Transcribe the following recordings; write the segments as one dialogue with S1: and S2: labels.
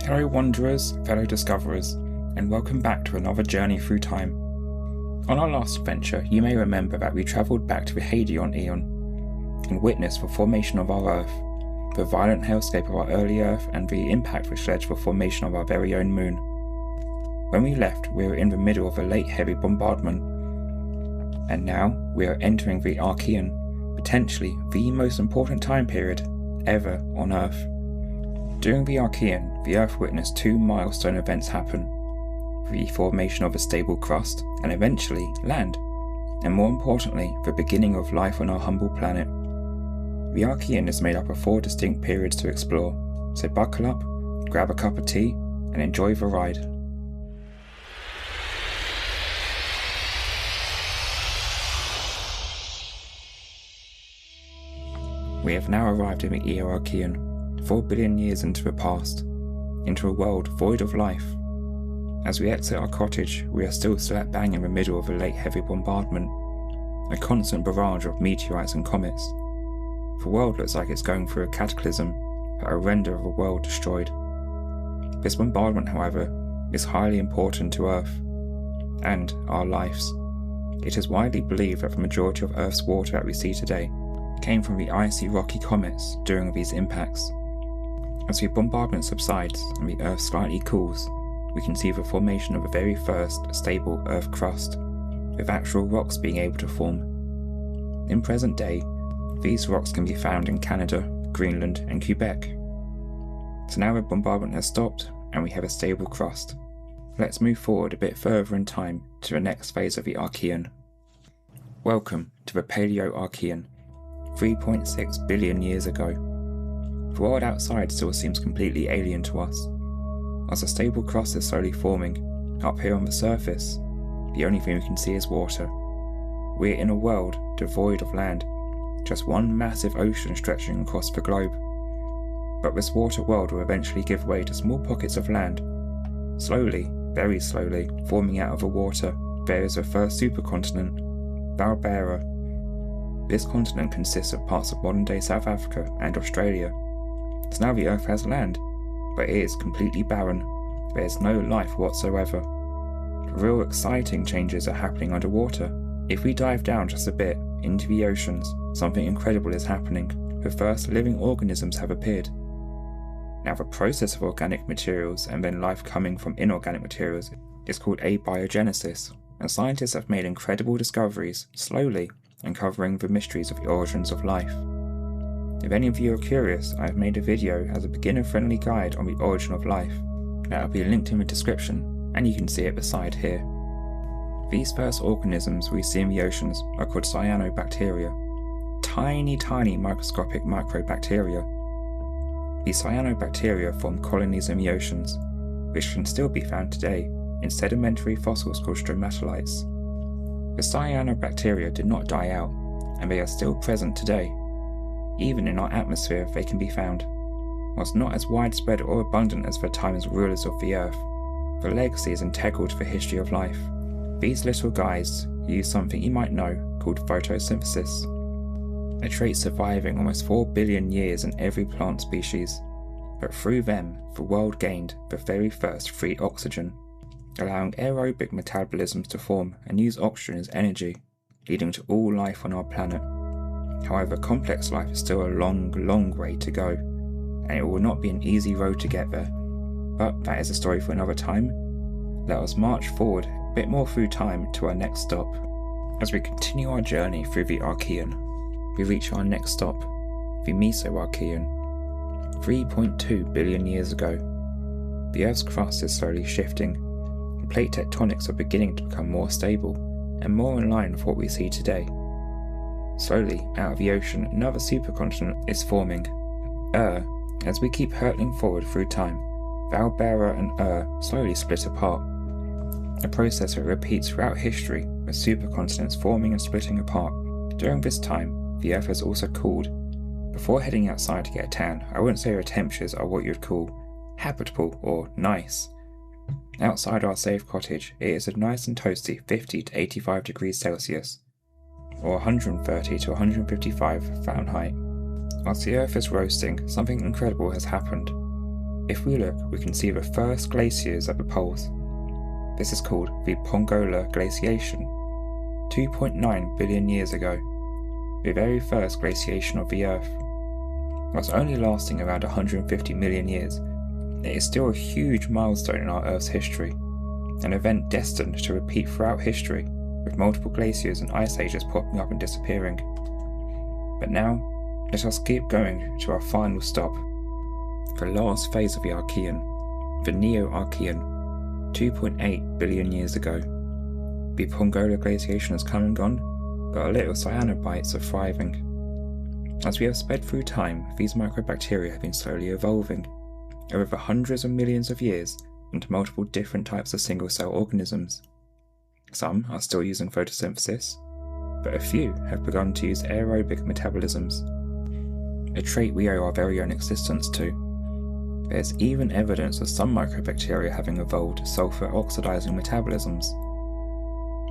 S1: Hello wanderers, fellow discoverers, and welcome back to another journey through time. On our last adventure, you may remember that we travelled back to the Archean Eon and witnessed the formation of our Earth, the violent hellscape of our early Earth, and the impact which led to the formation of our very own moon. When we left, we were in the middle of a late heavy bombardment, and now we are entering the Archean, potentially the most important time period ever on Earth. During the Archean, the Earth witnessed two milestone events happen: the formation of a stable crust, and eventually land, and more importantly, the beginning of life on our humble planet. The Archean is made up of 4 distinct periods to explore, so buckle up, grab a cup of tea, and enjoy the ride. We have now arrived in the Archean, 4 billion years into the past, into a world void of life. As we exit our cottage, we are still slap bang in the middle of a late heavy bombardment, a constant barrage of meteorites and comets. The world looks like it's going through a cataclysm, a render of a world destroyed. This bombardment, however, is highly important to Earth, and our lives. It is widely believed that the majority of Earth's water that we see today came from the icy rocky comets during these impacts. As the bombardment subsides and the Earth slightly cools, we can see the formation of the very first stable Earth crust, with actual rocks being able to form. In present day, these rocks can be found in Canada, Greenland and Quebec. So now the bombardment has stopped and we have a stable crust. Let's move forward a bit further in time to the next phase of the Archean. Welcome to the Paleo-Archean, 3.6 billion years ago. The world outside still seems completely alien to us. As the stable crust is slowly forming, up here on the surface, the only thing we can see is water. We're in a world devoid of land, just one massive ocean stretching across the globe. But this water world will eventually give way to small pockets of land. Slowly, very slowly, forming out of the water, there is the first supercontinent, Valbera. This continent consists of parts of modern-day South Africa and Australia. So now the Earth has land, but it is completely barren. There is no life whatsoever. Real exciting changes are happening underwater. If we dive down just a bit into the oceans, something incredible is happening. The first living organisms have appeared. Now the process of organic materials and then life coming from inorganic materials is called abiogenesis, and scientists have made incredible discoveries, slowly uncovering the mysteries of the origins of life. If any of you are curious, I have made a video as a beginner-friendly guide on the origin of life. That will be linked in the description, and you can see it beside here. These first organisms we see in the oceans are called cyanobacteria, tiny microscopic microbacteria. These cyanobacteria form colonies in the oceans, which can still be found today in sedimentary fossils called stromatolites. The cyanobacteria did not die out, and they are still present today. Even in our atmosphere they can be found. Whilst not as widespread or abundant as the times rulers of the Earth, the legacy is integral to the history of life. These little guys use something you might know called photosynthesis, a trait surviving almost 4 billion years in every plant species. But through them, the world gained the very first free oxygen, allowing aerobic metabolisms to form and use oxygen as energy, leading to all life on our planet. However, complex life is still a long way to go, and it will not be an easy road to get there. But that is a story for another time. Let us march forward a bit more through time to our next stop. As we continue our journey through the Archean, we reach our next stop, the Meso-Archean, 3.2 billion years ago. The Earth's crust is slowly shifting, and plate tectonics are beginning to become more stable and more in line with what we see today. Slowly, out of the ocean, another supercontinent is forming, As we keep hurtling forward through time, Valbera and slowly split apart, a process that repeats throughout history with supercontinents forming and splitting apart. During this time, the Earth has also cooled. Before heading outside to get a tan, I wouldn't say our temperatures are what you'd call habitable or nice. Outside our safe cottage, it is a nice and toasty 50 to 85 degrees Celsius, or 130 to 155 Fahrenheit. Whilst the Earth is roasting, something incredible has happened. If we look, we can see the first glaciers at the poles. This is called the Pongola Glaciation, 2.9 billion years ago, the very first glaciation of the Earth. Whilst only lasting around 150 million years, it is still a huge milestone in our Earth's history, an event destined to repeat throughout history, with multiple glaciers and ice ages popping up and disappearing. But now, let us keep going to our final stop, the last phase of the Archean, the Neo-Archean, 2.8 billion years ago. The Pongola glaciation has come and gone, but our little cyanobites are thriving. As we have sped through time, these microbacteria have been slowly evolving, over the hundreds of millions of years, into multiple different types of single-cell organisms. Some are still using photosynthesis, but a few have begun to use aerobic metabolisms, a trait we owe our very own existence to. There's even evidence of some microbacteria having evolved sulfur-oxidizing metabolisms.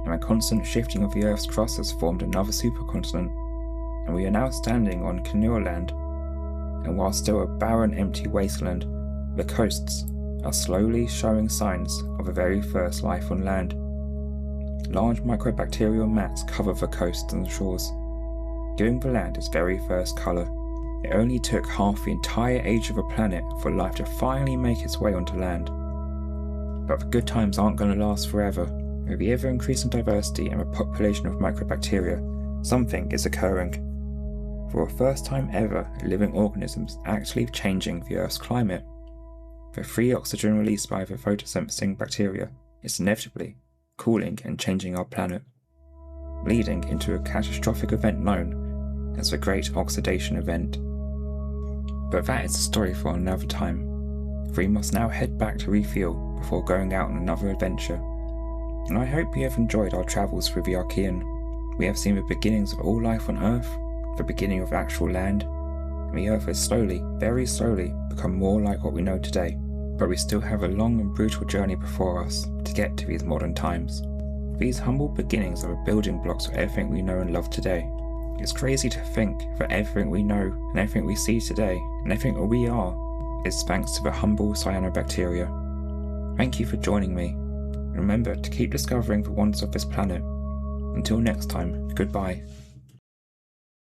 S1: And a constant shifting of the Earth's crust has formed another supercontinent, and we are now standing on Kinua land. And while still a barren, empty wasteland, the coasts are slowly showing signs of the very first life on land. Large microbacterial mats cover the coasts and shores, giving the land its very first colour. It only took half the entire age of the planet for life to finally make its way onto land. But the good times aren't going to last forever. With the ever-increasing diversity and the population of microbacteria, something is occurring. For the first time ever, living organisms actually changing the Earth's climate. The free oxygen released by the photosynthesizing bacteria is inevitably cooling and changing our planet, leading into a catastrophic event known as the Great Oxidation Event. But that is a story for another time. We must now head back to refuel before going out on another adventure. And I hope you have enjoyed our travels through the Archean. We have seen the beginnings of all life on Earth, the beginning of actual land, and the Earth has slowly, very slowly, become more like what we know today. But we still have a long and brutal journey before us to get to these modern times. These humble beginnings are the building blocks of everything we know and love today. It's crazy to think that everything we know and everything we see today and everything that we are is thanks to the humble cyanobacteria. Thank you for joining me. Remember to keep discovering the wonders of this planet. Until next time, goodbye.